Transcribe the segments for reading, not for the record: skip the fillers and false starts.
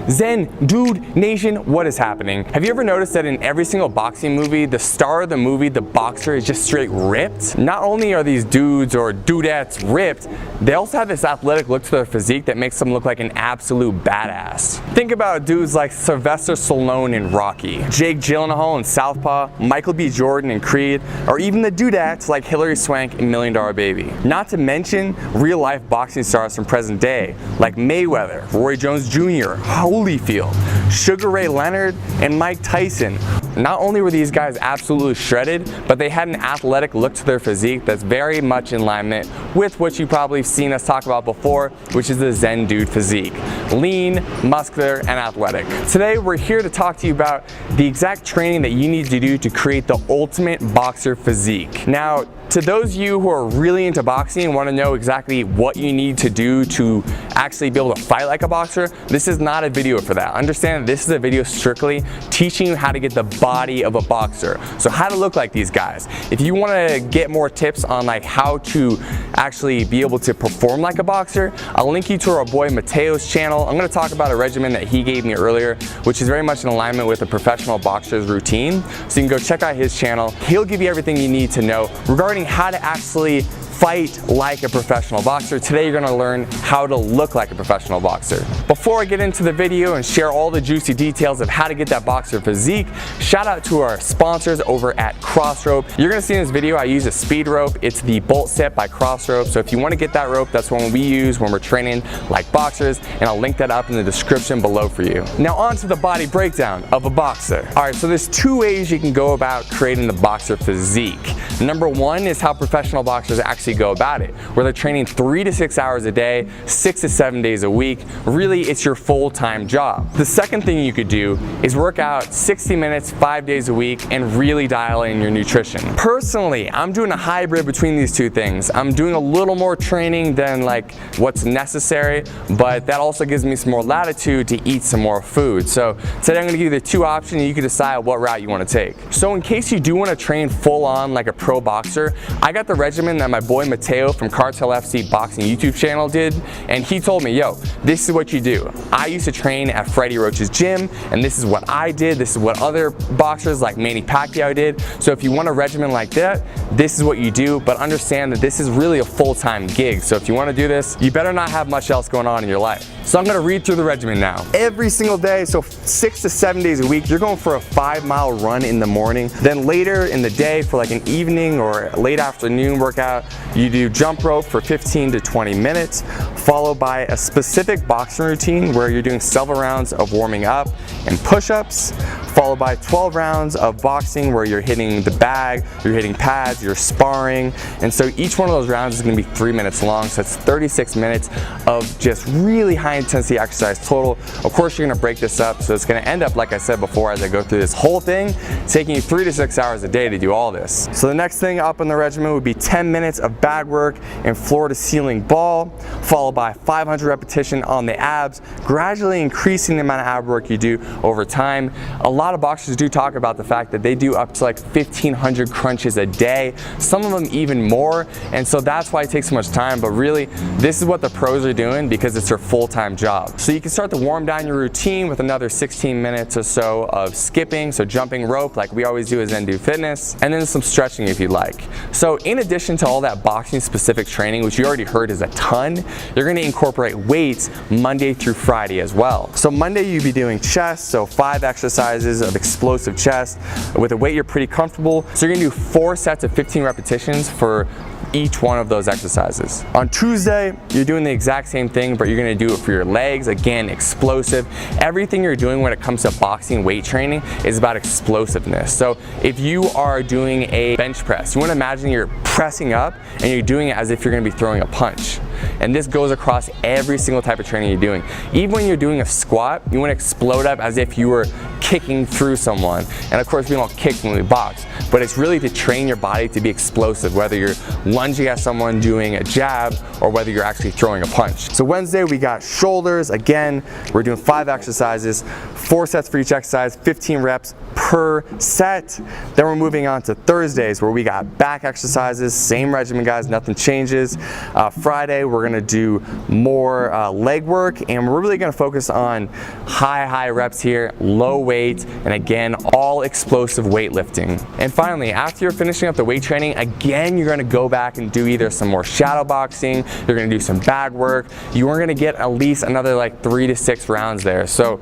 Zen Dude Nation, what is happening? Have you ever noticed that in every single boxing movie, the star of the movie, the boxer, is just straight ripped? Not only are these dudes or dudettes ripped, they also have this athletic look to their physique that makes them look like an absolute badass. Think about dudes like Sylvester Stallone in Rocky, Jake Gyllenhaal in Southpaw, Michael B. Jordan in Creed, or even the dudettes like Hilary Swank in $1 Million Baby. Not to mention real-life boxing stars from present day like Mayweather, Roy Jones Jr., Holyfield, Sugar Ray Leonard, and Mike Tyson. Not only were these guys absolutely shredded, but they had an athletic look to their physique that's very much in alignment with what you've probably seen us talk about before, which is the Zen Dude physique. Lean, muscular, and athletic. Today we're here to talk to you about the exact training that you need to do to create the ultimate boxer physique. Now, to those of you who are really into boxing and want to know exactly what you need to do to actually be able to fight like a boxer, this is not a video for that. Understand that this is a video strictly teaching you how to get the body of a boxer. So how to look like these guys. If you want to get more tips on like how to actually be able to perform like a boxer, I'll link you to our boy Mateo's channel. I'm going to talk about a regimen that he gave me earlier, which is very much in alignment with a professional boxer's routine. So you can go check out his channel. He'll give you everything you need to know regarding how to actually fight like a professional boxer. Today you're gonna learn how to look like a professional boxer. Before I get into the video and share all the juicy details of how to get that boxer physique, shout out to our sponsors over at Crossrope. You're gonna see in this video I use a speed rope. It's the Bolt Set by Crossrope. So if you wanna get that rope, that's one we use when we're training like boxers, and I'll link that up in the description below for you. Now on to the body breakdown of a boxer. All right, so there's two ways you can go about creating the boxer physique. Number one is how professional boxers actually go about it, where they're training 3 to 6 hours a day, 6 to 7 days a week. Really, it's your full-time job. The second thing you could do is work out 60 minutes, 5 days a week, and really dial in your nutrition. Personally, I'm doing a hybrid between these two things. I'm doing a little more training than like what's necessary, but that also gives me some more latitude to eat some more food. So today I'm gonna give you the two options and you can decide what route you wanna take. So in case you do wanna train full on like a pro boxer, I got the regimen that my boy Mateo from Cartel FC Boxing YouTube channel did, and he told me, yo, this is what you do. I used to train at Freddie Roach's gym, and this is what I did. This is what other boxers like Manny Pacquiao did. So if you want a regimen like that, this is what you do, but understand that this is really a full-time gig. So if you wanna do this, you better not have much else going on in your life. So I'm gonna read through the regimen now. Every single day, so 6 to 7 days a week, you're going for a 5-mile run in the morning. Then later in the day for like an evening or late afternoon workout, you do jump rope for 15 to 20 minutes, followed by a specific boxing routine where you're doing several rounds of warming up and push-ups, followed by 12 rounds of boxing where you're hitting the bag, you're hitting pads, you're sparring. And so each one of those rounds is gonna be 3 minutes long, so it's 36 minutes of just really high intensity exercise total. Of course, you're gonna break this up, so it's gonna end up, like I said before, as I go through this whole thing, taking you 3 to 6 hours a day to do all this. So the next thing up in the regimen would be 10 minutes of bag work and floor to ceiling ball, followed by 500 repetition on the abs, gradually increasing the amount of ab work you do over time. A lot of boxers do talk about the fact that they do up to like 1,500 crunches a day, some of them even more, and so that's why it takes so much time. But really, this is what the pros are doing because it's their full-time job. So you can start to warm down your routine with another 16 minutes or so of skipping, so jumping rope like we always do as Zen Dude Fitness, and then some stretching if you like. So in addition to all that boxing specific training, which you already heard is a ton, you're gonna incorporate weights Monday through Friday as well. So Monday you'll be doing chest, so 5 exercises of explosive chest with a weight you're pretty comfortable. So you're gonna do 4 sets of 15 repetitions for each one of those exercises. On Tuesday, you're doing the exact same thing, but you're gonna do it for your legs. Again, explosive. Everything you're doing when it comes to boxing weight training is about explosiveness. So if you are doing a bench press, you wanna imagine you're pressing up and you're doing it as if you're gonna be throwing a punch. And this goes across every single type of training you're doing. Even when you're doing a squat, you wanna explode up as if you were kicking through someone. And of course, we don't kick when we box, but it's really to train your body to be explosive, whether you're lunging at someone doing a jab or whether you're actually throwing a punch. So Wednesday, we got shoulders. Again, we're doing 5 exercises, 4 sets for each exercise, 15 reps per set. Then we're moving on to Thursdays, where we got back exercises, same regimen guys, nothing changes. Friday we're gonna do more leg work, and we're really gonna focus on high reps here, low weight, and again, all explosive weightlifting. And finally, after you're finishing up the weight training, again, you're gonna go back and do either some more shadow boxing, you're gonna do some bag work, you are gonna get at least another like 3 to 6 rounds there. So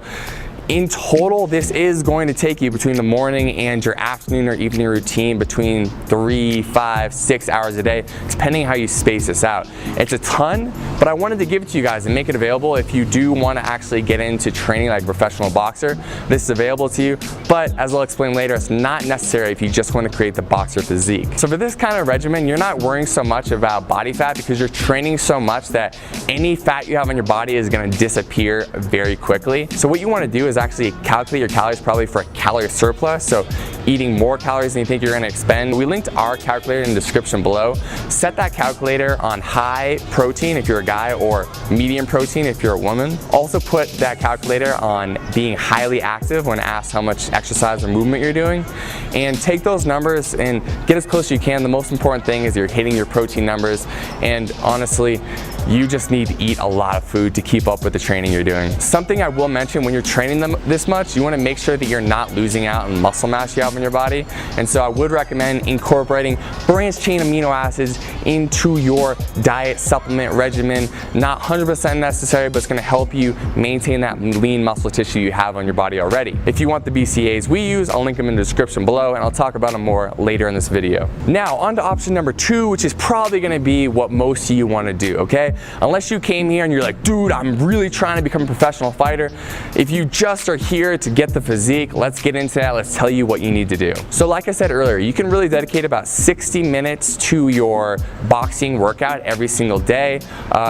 in total, this is going to take you between the morning and your afternoon or evening routine between 3, 5, 6 hours a day, depending how you space this out. It's a ton, but I wanted to give it to you guys and make it available if you do want to actually get into training like a professional boxer. This is available to you, but as I'll explain later, it's not necessary if you just want to create the boxer physique. So for this kind of regimen, you're not worrying so much about body fat because you're training so much that any fat you have on your body is going to disappear very quickly. So what you want to do is actually calculate your calories probably for a calorie surplus, so eating more calories than you think you're going to expend. We linked our calculator in the description below. Set that calculator on high protein if you're a guy or medium protein if you're a woman. Also put that calculator on being highly active when asked how much exercise or movement you're doing, and take those numbers and get as close as you can. The most important thing is you're hitting your protein numbers, and honestly, you just need to eat a lot of food to keep up with the training you're doing. Something I will mention, when you're training them this much, you want to make sure that you're not losing out on muscle mass you have in your body. And so I would recommend incorporating branched chain amino acids into your diet supplement regimen. Not 100% necessary, but it's going to help you maintain that lean muscle tissue you have on your body already. If you want the BCAAs we use, I'll link them in the description below, and I'll talk about them more later in this video. Now on to option number 2, which is probably going to be what most of you want to do, okay? Unless you came here and you're like, dude, I'm really trying to become a professional fighter. If you just are here to get the physique, let's get into that. Let's tell you what you need to do. So like I said earlier, you can really dedicate about 60 minutes to your boxing workout every single day.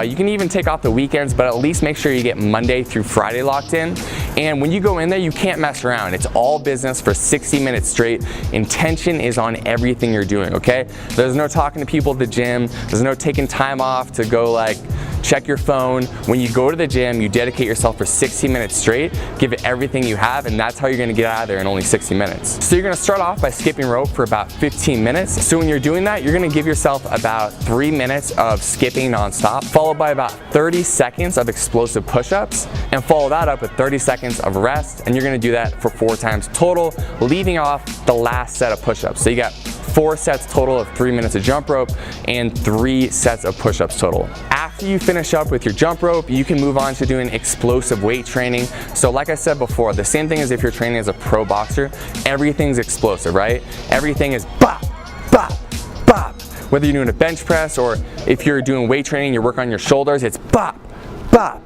You can even take off the weekends, but at least make sure you get Monday through Friday locked in. And when you go in there, you can't mess around. It's all business for 60 minutes straight. Intention is on everything you're doing, okay? There's no talking to people at the gym. There's no taking time off to go like check your phone. When you go to the gym, you dedicate yourself for 60 minutes straight, give it everything you have, and that's how you're gonna get out of there in only 60 minutes. So you're gonna start off by skipping rope for about 15 minutes. So when you're doing that, you're gonna give yourself about 3 minutes of skipping nonstop, followed by about 30 seconds of explosive push-ups, and follow that up with 30 seconds of rest, and you're gonna do that for 4 times total, leaving off the last set of push-ups. So you got 4 sets total of 3 minutes of jump rope and 3 sets of push-ups total. After you finish up with your jump rope, you can move on to doing explosive weight training. So like I said before, the same thing as if you're training as a pro boxer, everything's explosive, right? Everything is bop, bop, bop. Whether you're doing a bench press or if you're doing weight training, you're working on your shoulders, it's bop, bop.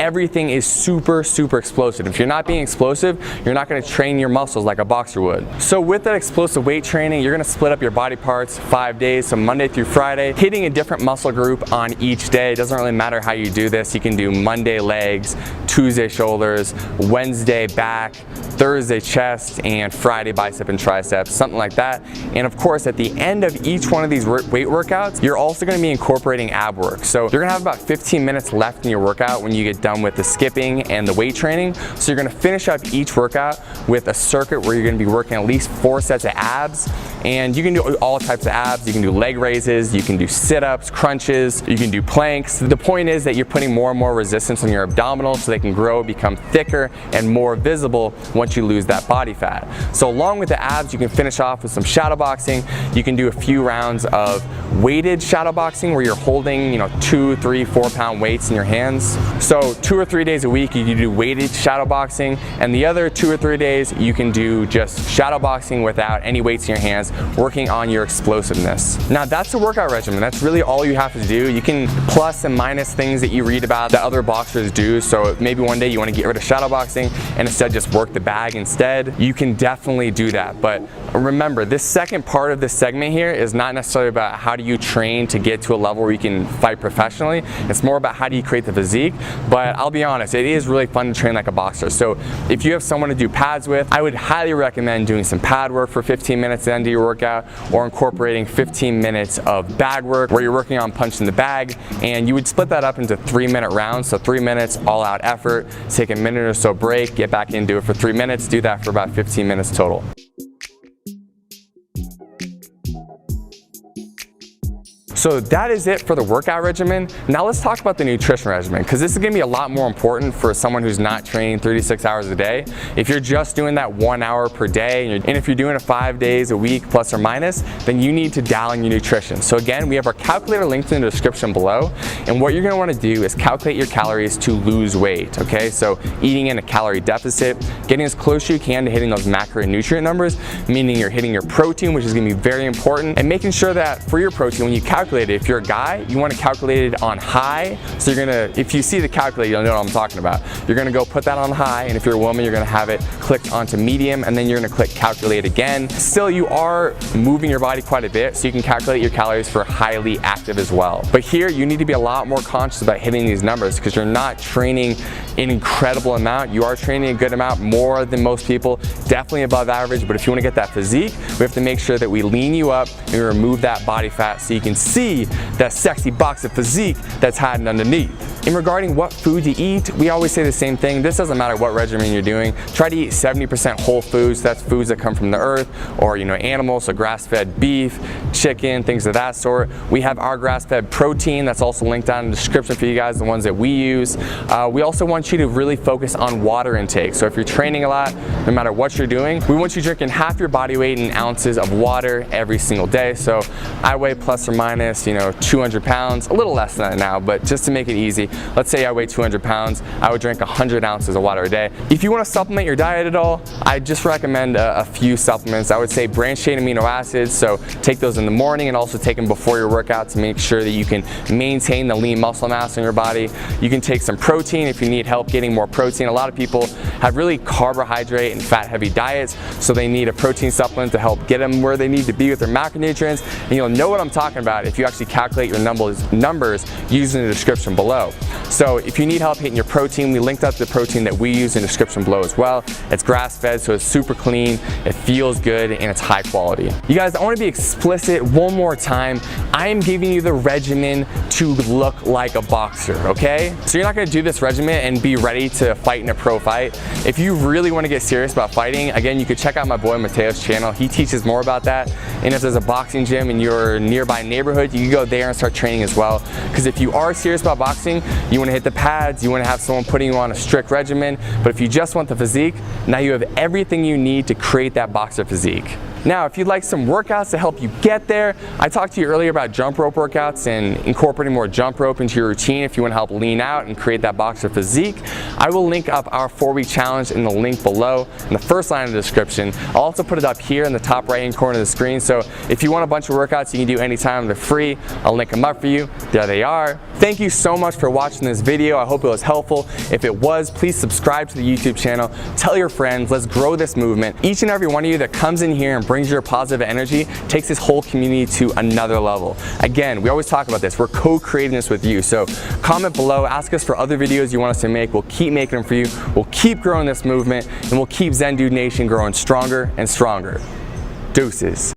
Everything is super explosive. If you're not being explosive, you're not going to train your muscles like a boxer would. So with that explosive weight training, you're going to split up your body parts 5 days, so Monday through Friday, hitting a different muscle group on each day. It doesn't really matter how you do this. You can do Monday legs, Tuesday shoulders, Wednesday back, Thursday chest, and Friday bicep and triceps, something like that. And of course, at the end of each one of these weight workouts, you're also going to be incorporating ab work. So you're going to have about 15 minutes left in your workout when you get done with the skipping and the weight training. So you're going to finish up each workout with a circuit where you're going to be working at least 4 sets of abs, and you can do all types of abs. You can do leg raises, you can do sit-ups, crunches, you can do planks. The point is that you're putting more and more resistance on your abdominals so they can grow, become thicker and more visible once you lose that body fat. So along with the abs, you can finish off with some shadow boxing. You can do a few rounds of weighted shadow boxing where you're holding, 2, 3, 4 pound weights in your hands. So 2 or 3 days a week you can do weighted shadow boxing, and the other 2 or 3 days you can do just shadow boxing without any weights in your hands, working on your explosiveness. Now that's a workout regimen. That's really all you have to do. You can plus and minus things that you read about that other boxers do. So maybe one day you want to get rid of shadow boxing and instead just work the bag instead. You can definitely do that. But remember, this second part of this segment here is not necessarily about how do you train to get to a level where you can fight professionally. It's more about how do you create the physique. But I'll be honest, it is really fun to train like a boxer. So if you have someone to do pads with, I would highly recommend doing some pad work for 15 minutes at the end of your workout, or incorporating 15 minutes of bag work where you're working on punching the bag, and you would split that up into 3-minute rounds. So 3 minutes all out effort, take a minute or so break, get back in, do it for 3 minutes, do that for about 15 minutes total. So that is it for the workout regimen. Now let's talk about the nutrition regimen, because this is gonna be a lot more important for someone who's not training 36 hours a day. If you're just doing that 1 hour per day, and if you're doing it 5 days a week plus or minus, then you need to dial in your nutrition. So again, we have our calculator linked in the description below, and what you're gonna wanna do is calculate your calories to lose weight, okay? So eating in a calorie deficit, getting as close as you can to hitting those macro and nutrient numbers, meaning you're hitting your protein, which is gonna be very important, and making sure that for your protein, when you calculate it, if you're a guy, you want to calculate it on high. So you're gonna, if you see the calculator, you'll know what I'm talking about. You're gonna go put that on high, and if you're a woman, you're gonna have it clicked onto medium, and then you're gonna click calculate again. Still, you are moving your body quite a bit, so you can calculate your calories for highly active as well. But here, you need to be a lot more conscious about hitting these numbers, because you're not training an incredible amount. You are training a good amount, more than most people, definitely above average. But if you want to get that physique, we have to make sure that we lean you up and we remove that body fat so you can see that sexy box of physique that's hiding underneath. In regarding what food to eat, we always say the same thing. This doesn't matter what regimen you're doing. Try to eat 70% whole foods. That's foods that come from the earth, or animals, so grass-fed beef, chicken, things of that sort. We have our grass-fed protein that's also linked down in the description for you guys, the ones that we use. We also want you to really focus on water intake. So if you're training a lot, no matter what you're doing, we want you drinking half your body weight in ounces of water every single day. So I weigh plus or minus, 200 pounds, a little less than that now, but just to make it easy, let's say I weigh 200 pounds, I would drink 100 ounces of water a day. If you want to supplement your diet at all, I just recommend a few supplements. I would say branched chain amino acids, so take those in the morning and also take them before your workout to make sure that you can maintain the lean muscle mass in your body. You can take some protein if you need help getting more protein. A lot of people have really carbohydrate and fat heavy diets, so they need a protein supplement to help get them where they need to be with their macronutrients, and you'll know what I'm talking about if you actually calculate your numbers using the description below. So if you need help hitting your protein, we linked up the protein that we use in the description below as well. It's grass-fed, so it's super clean, it feels good, and it's high quality. You guys, I want to be explicit one more time. I am giving you the regimen to look like a boxer, okay? So you're not going to do this regimen and be ready to fight in a pro fight. If you really want to get serious about fighting, again, you could check out my boy Mateo's channel. He teaches more about that. And if there's a boxing gym in your nearby neighborhood, you can go there and start training as well. Because if you are serious about boxing, you want to hit the pads, you want to have someone putting you on a strict regimen. But if you just want the physique, now you have everything you need to create that boxer physique. Now, if you'd like some workouts to help you get there, I talked to you earlier about jump rope workouts and incorporating more jump rope into your routine if you want to help lean out and create that boxer physique. I will link up our 4-week challenge in the link below in the first line of the description. I'll also put it up here in the top right-hand corner of the screen, so if you want a bunch of workouts you can do anytime, they're free. I'll link them up for you. There they are. Thank you so much for watching this video. I hope it was helpful. If it was, please subscribe to the YouTube channel. Tell your friends. Let's grow this movement. Each and every one of you that comes in here and brings your positive energy takes this whole community to another level. Again, we always talk about this. We're co-creating this with you. So comment below, ask us for other videos you want us to make. We'll keep making them for you. We'll keep growing this movement, and we'll keep Zen Dude Nation growing stronger and stronger. Deuces.